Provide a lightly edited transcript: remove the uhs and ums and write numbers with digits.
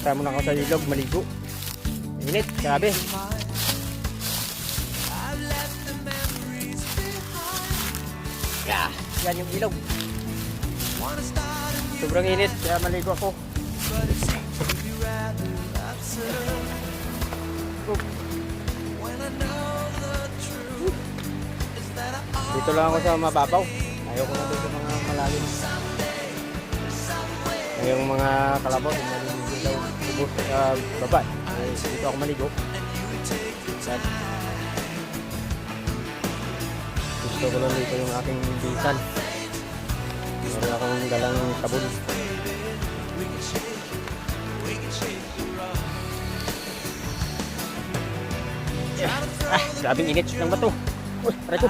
Punta muna ako sa ilog, maligo. Init, grabe. Yeah, yan yung ilog. Sobrang init, kaya maligo ako. Dito lang ako sa mababaw. Ayoko na doon sa mga malalim. Yung mga kalabaw, maliligo daw ubos sa baba. Dito ako maligo. Gusto ko lang dito yung aking bisan. Meron akong dalang sabon. Grabing init ng bato. Uy, aray ko.